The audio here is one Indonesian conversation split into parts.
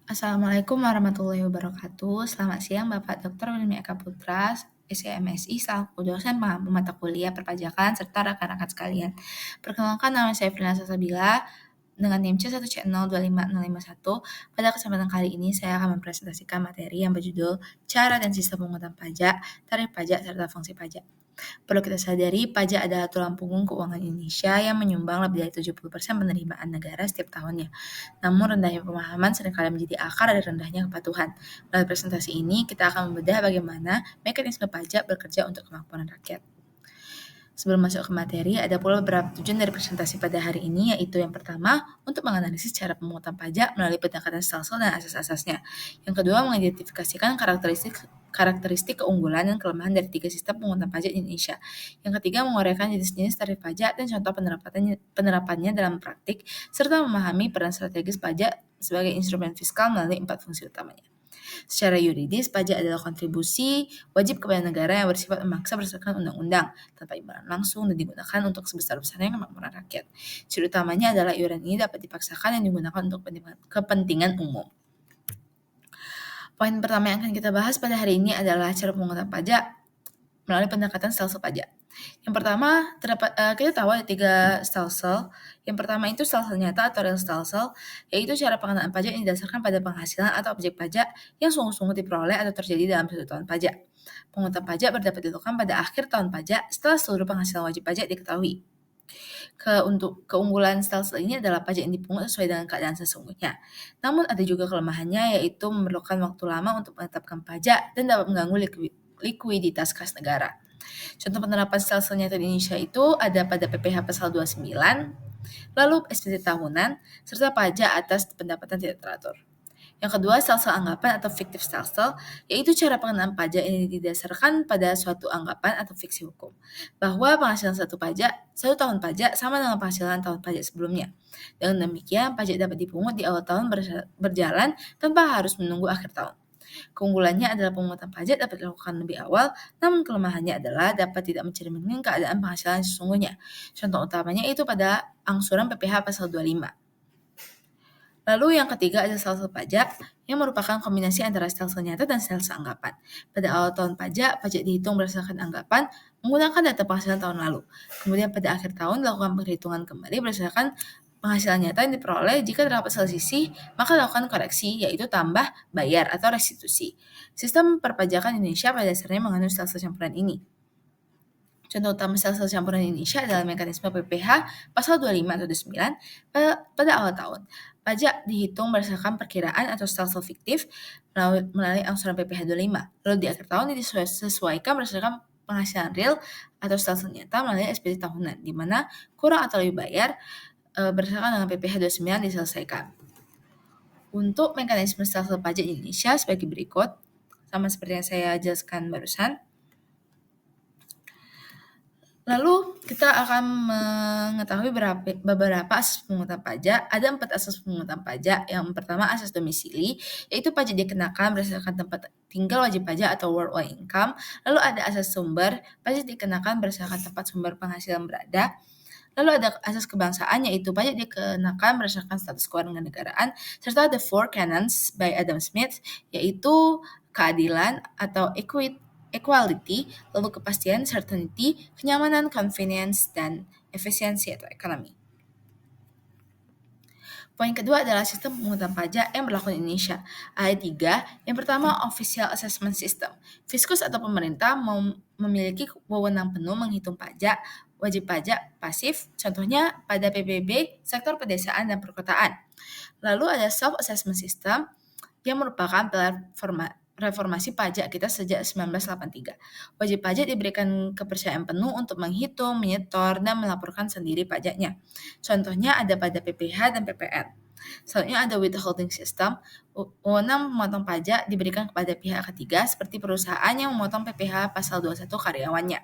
Assalamualaikum warahmatullahi wabarakatuh. Selamat siang Bapak Dr. Wilmi Eka Putra, SMSI, selaku dosen pengampu mata kuliah perpajakan, serta rekan-rekan sekalian. Perkenalkan, nama saya Firna Sasabila dengan NIM C1C025051. Pada kesempatan kali ini saya akan mempresentasikan materi yang berjudul Cara dan Sistem Pemungutan Pajak, Tarif Pajak, serta Fungsi Pajak. Perlu kita sadari, pajak adalah tulang punggung keuangan Indonesia yang menyumbang lebih dari 70% penerimaan negara setiap tahunnya. Namun rendahnya pemahaman seringkali menjadi akar dari rendahnya kepatuhan. Melalui presentasi ini, kita akan membedah bagaimana mekanisme pajak bekerja untuk kemakmuran rakyat. Sebelum masuk ke materi, ada pula beberapa tujuan dari presentasi pada hari ini, yaitu yang pertama, untuk menganalisis cara pemungutan pajak melalui pendekatan stelsel dan asas-asasnya. Yang kedua, mengidentifikasikan karakteristik keunggulan dan kelemahan dari 3 sistem pemungutan pajak di Indonesia. Yang ketiga, menguraikan jenis-jenis tarif pajak dan contoh penerapannya dalam praktik, serta memahami peran strategis pajak sebagai instrumen fiskal melalui 4 fungsi utamanya. Secara yuridis, pajak adalah kontribusi wajib kepada negara yang bersifat memaksa berdasarkan undang-undang, tanpa imbalan langsung dan digunakan untuk sebesar-besarnya kemakmuran rakyat. Ciri utamanya adalah iuran ini dapat dipaksakan dan digunakan untuk kepentingan umum. Poin pertama yang akan kita bahas pada hari ini adalah cara pemungutan pajak melalui pendekatan stelsel pajak. Yang pertama, kita tahu ada 3 stelsel. Yang pertama itu stelsel nyata atau real stelsel, yaitu cara pengenaan pajak yang didasarkan pada penghasilan atau objek pajak yang sungguh-sungguh diperoleh atau terjadi dalam satu tahun pajak. Pemungutan pajak dapat dilakukan pada akhir tahun pajak setelah seluruh penghasilan wajib pajak diketahui. Untuk keunggulan stelsel ini adalah pajak yang dipungut sesuai dengan keadaan sesungguhnya. Namun ada juga kelemahannya, yaitu memerlukan waktu lama untuk menetapkan pajak dan dapat mengganggu likuiditas kas negara. Contoh penerapan stelsel nyata di Indonesia itu ada pada PPh pasal 29, lalu SPT tahunan, serta pajak atas pendapatan tidak teratur. Yang kedua, stelsel anggapan atau fictive stelsel, yaitu cara pengenaan pajak yang didasarkan pada suatu anggapan atau fiksi hukum, bahwa penghasilan satu tahun pajak sama dengan penghasilan tahun pajak sebelumnya. Dengan demikian, pajak dapat dipungut di awal tahun berjalan tanpa harus menunggu akhir tahun. Keunggulannya adalah pemungutan pajak dapat dilakukan lebih awal, namun kelemahannya adalah dapat tidak mencerminkan keadaan penghasilan sesungguhnya. Contoh utamanya itu pada angsuran PPh pasal 25. Lalu yang ketiga ada stelsel pajak yang merupakan kombinasi antara stelsel nyata dan stelsel anggapan. Pada awal tahun pajak dihitung berdasarkan anggapan menggunakan data penghasilan tahun lalu. Kemudian pada akhir tahun dilakukan perhitungan kembali berdasarkan penghasilan nyata yang diperoleh. Jika terdapat selisih, maka dilakukan koreksi, yaitu tambah, bayar, atau restitusi. Sistem perpajakan Indonesia pada dasarnya mengandung stelsel campuran ini. Contoh utama stelsel campuran Indonesia adalah mekanisme PPh pasal 25 atau 29 pada awal tahun. Pajak dihitung berdasarkan perkiraan atau stelsel fiktif melalui angsuran PPh 25. Lalu di akhir tahun disesuaikan berdasarkan penghasilan real atau stelsel nyata melalui SPT tahunan, di mana kurang atau lebih bayar berdasarkan dengan PPh 29 diselesaikan. Untuk mekanisme stelsel pajak di Indonesia sebagai berikut, sama seperti yang saya jelaskan barusan. Lalu kita akan mengetahui beberapa asas pemungutan pajak. Ada 4 asas pemungutan pajak. Yang pertama asas domisili, yaitu pajak dikenakan berdasarkan tempat tinggal wajib pajak atau worldwide income. Lalu ada asas sumber, pajak dikenakan berdasarkan tempat sumber penghasilan berada. Lalu ada asas kebangsaan, yaitu pajak dikenakan berdasarkan status kewarganegaraan. Serta ada 4 canons by Adam Smith, yaitu keadilan atau equality, lalu kepastian, certainty, kenyamanan, convenience, dan efisiensi atau ekonomi. Poin kedua adalah sistem pemungutan pajak yang berlaku di Indonesia. Ada 3. Yang pertama, Official Assessment System. Fiskus atau pemerintah memiliki wewenang penuh menghitung pajak, wajib pajak pasif, contohnya pada PBB, sektor pedesaan dan perkotaan. Lalu ada Self-Assessment System yang merupakan pilar reformasi pajak kita sejak 1983. Wajib pajak diberikan kepercayaan penuh untuk menghitung, menyetor, dan melaporkan sendiri pajaknya. Contohnya ada pada PPh dan PPN. Selanjutnya ada withholding system. Wewenang memotong pajak diberikan kepada pihak ketiga seperti perusahaan yang memotong PPh pasal 21 karyawannya.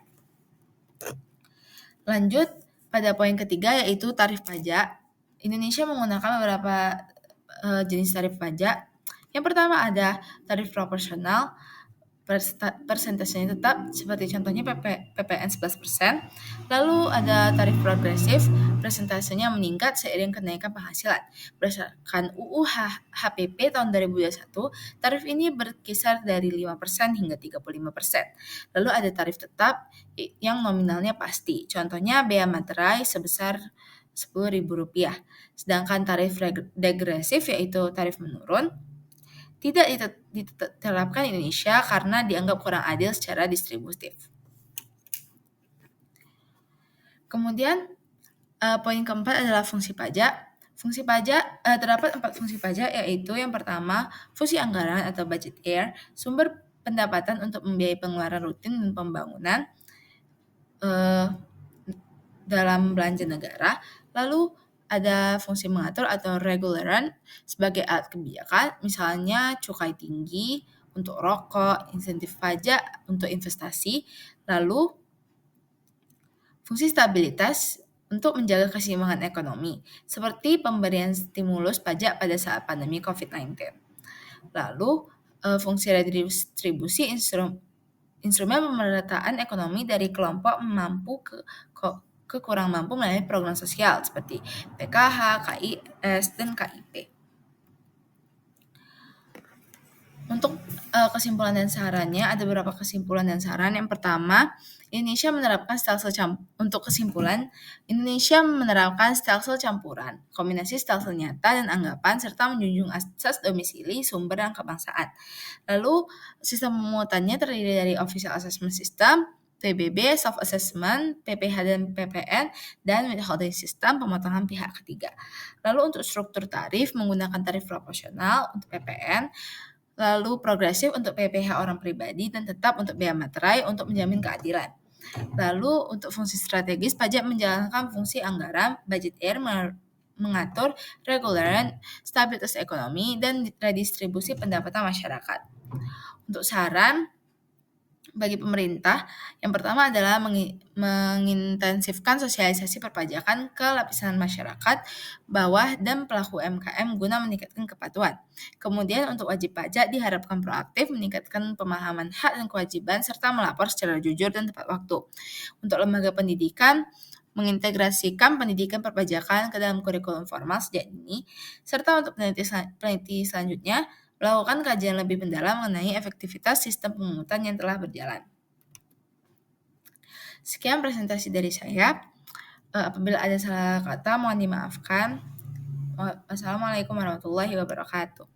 Lanjut pada poin ketiga, yaitu tarif pajak. Indonesia menggunakan beberapa jenis tarif pajak. Yang pertama ada tarif proporsional, persentasenya tetap, seperti contohnya PPN 11%. Lalu ada tarif progresif, Persentasenya meningkat seiring kenaikan penghasilan. Berdasarkan UU HPP tahun 2021, tarif ini berkisar dari 5% hingga 35%. Lalu ada tarif tetap yang nominalnya pasti. Contohnya bea materai sebesar Rp10.000. Sedangkan tarif degresif yaitu tarif menurun tidak diterapkan di Indonesia karena dianggap kurang adil secara distributif. Kemudian poin keempat adalah fungsi pajak. Fungsi pajak terdapat 4 fungsi pajak, yaitu yang pertama fungsi anggaran atau budget air, sumber pendapatan untuk membiayai pengeluaran rutin dan pembangunan dalam belanja negara. Lalu ada fungsi mengatur atau regularan sebagai alat kebijakan, misalnya cukai tinggi untuk rokok, insentif pajak untuk investasi. Lalu fungsi stabilitas untuk menjaga keseimbangan ekonomi, seperti pemberian stimulus pajak pada saat pandemi COVID-19. Lalu, fungsi redistribusi instrumen pemerataan ekonomi dari kelompok mampu ke kurang mampu melalui program sosial seperti PKH, KIS, dan KIP. Untuk kesimpulan dan sarannya, ada beberapa kesimpulan dan saran. Yang pertama, Indonesia menerapkan stelsel campuran, kombinasi stelsel nyata dan anggapan, serta menjunjung asas domisili, sumber, dan kebangsaan. Lalu, sistem pemungutannya terdiri dari Official Assessment System, PBB, Self Assessment, PPH dan PPN, dan Withholding System, pemotongan pihak ketiga. Lalu untuk struktur tarif, menggunakan tarif proporsional untuk PPN, lalu progresif untuk PPH orang pribadi, dan tetap untuk bea materai untuk menjamin keadilan. Lalu untuk fungsi strategis, pajak menjalankan fungsi anggaran, budget air, mengatur regularan, stabilitas ekonomi, dan redistribusi pendapatan masyarakat. Untuk saran bagi pemerintah, yang pertama adalah mengintensifkan sosialisasi perpajakan ke lapisan masyarakat bawah dan pelaku UMKM guna meningkatkan kepatuhan. Kemudian untuk wajib pajak diharapkan proaktif, meningkatkan pemahaman hak dan kewajiban, serta melapor secara jujur dan tepat waktu. Untuk lembaga pendidikan, mengintegrasikan pendidikan perpajakan ke dalam kurikulum formal sejak dini, serta untuk peneliti selanjutnya, melakukan kajian lebih mendalam mengenai efektivitas sistem pemungutan yang telah berjalan. Sekian presentasi dari saya. Apabila ada salah kata, mohon dimaafkan. Wassalamualaikum warahmatullahi wabarakatuh.